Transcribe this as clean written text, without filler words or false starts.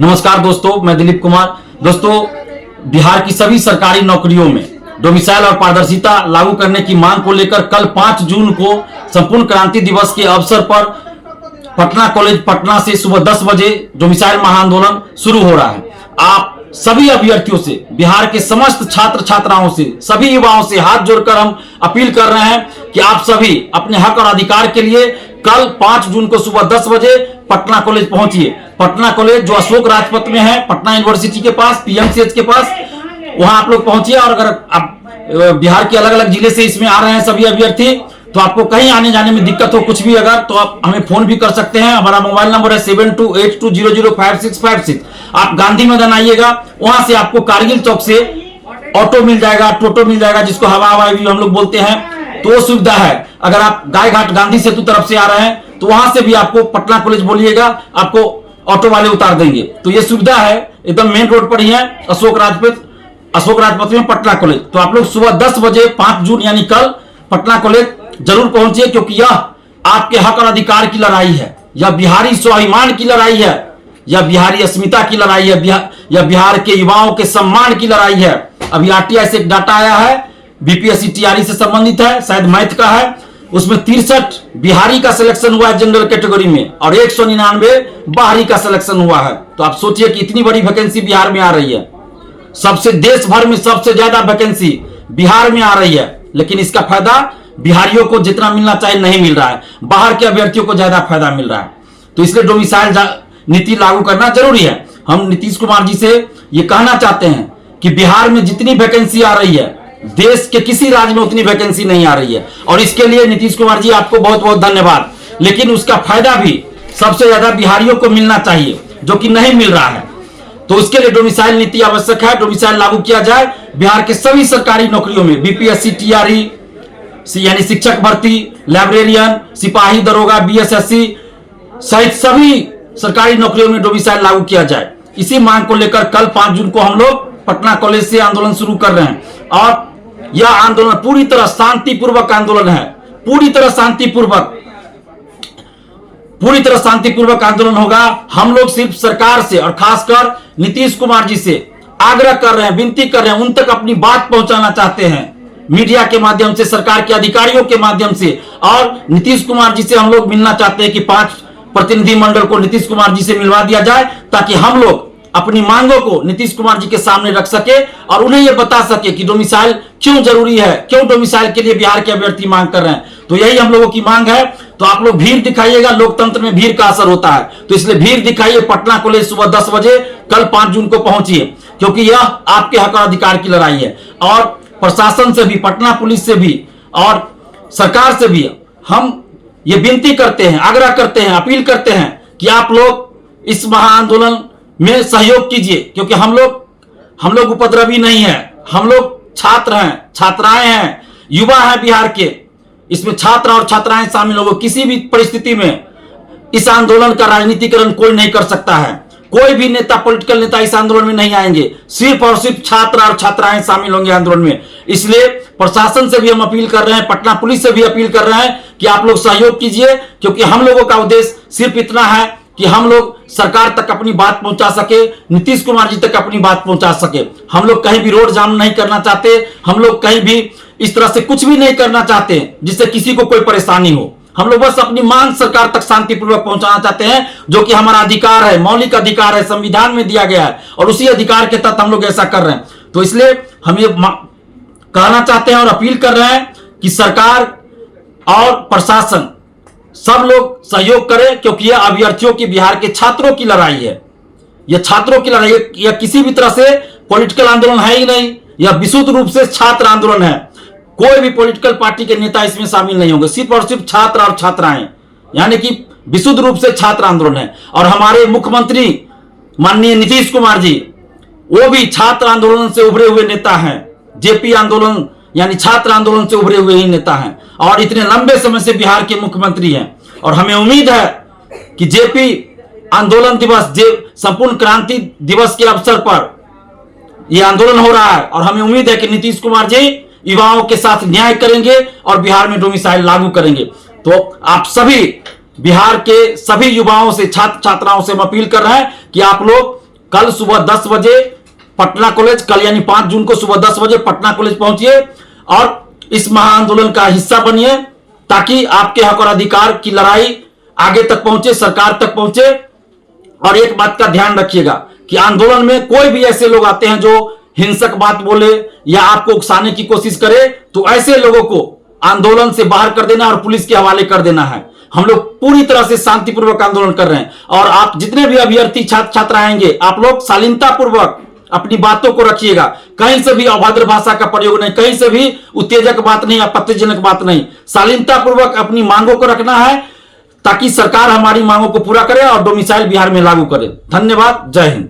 नमस्कार दोस्तों, मैं दिलीप कुमार। दोस्तों, बिहार की सभी सरकारी नौकरियों में डोमिसाइल और पारदर्शिता लागू करने की मांग को लेकर कल 5 जून को संपूर्ण क्रांति दिवस के अवसर पर पटना कॉलेज पटना से सुबह 10 बजे डोमिसाइल महाआंदोलन शुरू हो रहा है। आप सभी अभ्यर्थियों से, बिहार के समस्त छात्र छात्राओं से, सभी युवाओं से हाथ जोड़कर हम अपील कर रहे हैं कि आप सभी अपने हक और अधिकार के लिए कल 5 जून को सुबह 10 बजे पटना कॉलेज पहुंचिए। पटना कॉलेज जो अशोक राजपथ में है, पटना यूनिवर्सिटी के पास, पीएमसीएच के पास, वहां आप लोग पहुंचिए। और अगर आप बिहार के अलग अलग जिले से इसमें आ रहे हैं सभी अभ्यर्थी, तो आपको कहीं आने जाने में दिक्कत हो कुछ भी अगर, तो आप हमें फोन भी कर सकते हैं। हमारा मोबाइल नंबर है 7282005656। आप गांधी मैदान आइएगा, वहां से आपको कारगिल चौक से ऑटो मिल जाएगा, टोटो मिल जाएगा, जिसको हवा भी हम लोग बोलते हैं, तो वो सुविधा है। अगर आप गाय घाट गांधी सेतु तरफ से आ रहे हैं तो वहां से भी आपको पटना कॉलेज बोलिएगा, आपको ऑटो वाले उतार देंगे। तो ये सुविधा है, एकदम मेन रोड पर ही है, अशोक राजपथ में पटना कॉलेज। तो आप लोग सुबह 10 बजे 5 जून यानी कल पटना कॉलेज जरूर पहुंचिए, क्योंकि यह आपके हक और अधिकार की लड़ाई है, यह बिहारी स्वाभिमान की लड़ाई है, यह बिहारी अस्मिता की लड़ाई है, यह बिहार के युवाओं के सम्मान की लड़ाई है। अभी आरटीआई से एक डाटा आया है, बीपीएससी टीआरई से संबंधित है, शायद मैथ का है, उसमें 63 बिहारी का सिलेक्शन हुआ है जनरल कैटेगरी में और 199 बाहरी का सिलेक्शन हुआ है। तो आप सोचिए कि इतनी बड़ी वैकेंसी बिहार में आ रही है। सबसे देश भर में सबसे ज्यादा वैकेंसी बिहार में आ रही है, लेकिन इसका फायदा बिहारियों को जितना मिलना चाहिए नहीं मिल रहा है, बाहर के अभ्यर्थियों को ज्यादा फायदा मिल रहा है। तो इसलिए डोमिसाइल नीति लागू करना जरूरी है। हम नीतीश कुमार जी से ये कहना चाहते हैं कि बिहार में जितनी वैकेंसी आ रही है, देश के किसी राज्य में उतनी वैकेंसी नहीं आ रही है, और इसके लिए नीतीश कुमार जी आपको बहुत बहुत धन्यवाद। लेकिन उसका फायदा भी सबसे ज्यादा बिहारियों को मिलना चाहिए, जो कि नहीं मिल रहा है। तो उसके लिए डोमिसाइल नीति आवश्यक है, डोमिसाइल लागू किया जाए बिहार के सभी सरकारी नौकरियों में, बीपीएससी टीआरई यानी शिक्षक भर्ती, लाइब्रेरियन, सिपाही, दरोगा, बीएसएससी सहित सभी सरकारी नौकरियों में डोमिसाइल लागू किया जाए। इसी मांग को लेकर कल 5 जून को हम लोग पटना कॉलेज से आंदोलन शुरू कर रहे हैं, और यह आंदोलन पूरी तरह शांतिपूर्वक आंदोलन है, पूरी तरह शांतिपूर्वक आंदोलन होगा। हम लोग सिर्फ सरकार से और खासकर नीतीश कुमार जी से आग्रह कर रहे हैं, विनती कर रहे हैं, उन तक अपनी बात पहुंचाना चाहते हैं, मीडिया के माध्यम से, सरकार के अधिकारियों के माध्यम से। और नीतीश कुमार जी से हम लोग मिलना चाहते हैं कि 5 प्रतिनिधि मंडल को नीतीश कुमार जी से मिलवा दिया जाए, ताकि हम लोग अपनी मांगों को नीतीश कुमार जी के सामने रख सके और उन्हें यह बता सके कि डोमिसाइल क्यों जरूरी है, क्यों डोमिसाइल के लिए बिहार के अभ्यर्थी मांग कर रहे हैं। तो यही हम लोगों की मांग है। तो आप लोग भीड़ दिखाइएगा, लोकतंत्र में भीड़ का असर होता है, तो इसलिए भीड़ दिखाइए। पटना कॉलेज सुबह 10 बजे कल 5 जून को पहुंचिए, क्योंकि यह आपके हक और अधिकार की लड़ाई है। और प्रशासन से भी, पटना पुलिस से भी और सरकार से भी हम ये विनती करते हैं, आग्रह करते हैं, अपील करते हैं कि आप लोग इस महाआंदोलन में सहयोग कीजिए, क्योंकि हम लोग उपद्रवी नहीं है, हम लोग छात्र हैं, छात्राएं हैं, युवा हैं बिहार के। इसमें छात्र और छात्राएं शामिल होंगे। किसी भी परिस्थिति में इस आंदोलन का राजनीतिकरण कोई नहीं कर सकता है। कोई भी नेता, पॉलिटिकल नेता इस आंदोलन में नहीं आएंगे, सिर्फ और सिर्फ छात्र और छात्राएं शामिल होंगे आंदोलन में। इसलिए प्रशासन से भी हम अपील कर रहे हैं, पटना पुलिस से भी अपील कर रहे हैं कि आप लोग सहयोग कीजिए, क्योंकि हम लोगों का उद्देश्य सिर्फ इतना है कि हम लोग सरकार तक अपनी बात पहुंचा सके, नीतीश कुमार जी तक अपनी बात पहुंचा सके। हम लोग कहीं भी रोड जाम नहीं करना चाहते, हम लोग कहीं भी इस तरह से कुछ भी नहीं करना चाहते जिससे किसी को कोई परेशानी हो। हम लोग बस अपनी मांग सरकार तक शांतिपूर्वक पहुंचाना चाहते हैं, जो कि हमारा अधिकार है, मौलिक अधिकार है, संविधान में दिया गया है, और उसी अधिकार के तहत हम लोग ऐसा कर रहे हैं। तो इसलिए हम ये कहना चाहते हैं और अपील कर रहे हैं कि सरकार और प्रशासन सब लोग सहयोग करें, क्योंकि यह अभ्यर्थियों की, बिहार के छात्रों की लड़ाई है। यह छात्रों की लड़ाई, यह किसी भी तरह से पॉलिटिकल आंदोलन है ही नहीं, यह विशुद्ध रूप से छात्र आंदोलन है। कोई भी पॉलिटिकल पार्टी के नेता इसमें शामिल नहीं होंगे, सिर्फ और सिर्फ छात्र और छात्राएं, यानी कि विशुद्ध रूप से छात्र आंदोलन है। और हमारे मुख्यमंत्री माननीय नीतीश कुमार जी, वो भी छात्र आंदोलन से उभरे हुए नेता हैं। जेपी आंदोलन यानी छात्र आंदोलन से उभरे हुए ही नेता हैं, और इतने लंबे समय से बिहार के मुख्यमंत्री हैं। और हमें उम्मीद है कि जेपी आंदोलन दिवस, संपूर्ण क्रांति दिवस के अवसर पर यह आंदोलन हो रहा है, और हमें उम्मीद है कि नीतीश कुमार जी युवाओं के साथ न्याय करेंगे और बिहार में डोमिसाइल लागू करेंगे। तो आप सभी बिहार के सभी युवाओं से, छात्र छात्राओं से हम अपील कर रहे हैं कि आप लोग कल सुबह 10 बजे पटना कॉलेज, कल यानी 5 जून को सुबह 10 बजे पटना कॉलेज पहुंचिए और इस महाआंदोलन का हिस्सा बनिए, ताकि आपके हक और अधिकार की लड़ाई आगे तक पहुंचे, सरकार तक पहुंचे। और एक बात का ध्यान रखिएगा कि आंदोलन में कोई भी ऐसे लोग आते हैं जो हिंसक बात बोले या आपको उकसाने की कोशिश करे, तो ऐसे लोगों को आंदोलन से बाहर कर देना और पुलिस के हवाले कर देना है। हम लोग पूरी तरह से शांतिपूर्वक आंदोलन कर रहे हैं और आप जितने भी अभ्यर्थी छात्र छात्रा आएंगे, आप लोग शालीनतापूर्वक अपनी बातों को रखिएगा। कहीं से भी अभद्र भाषा का प्रयोग नहीं, कहीं से भी उत्तेजक बात नहीं, आपत्तिजनक बात नहीं। शालीनतापूर्वक अपनी मांगों को रखना है ताकि सरकार हमारी मांगों को पूरा करे और डोमिसाइल बिहार में लागू करे। धन्यवाद। जय हिंद।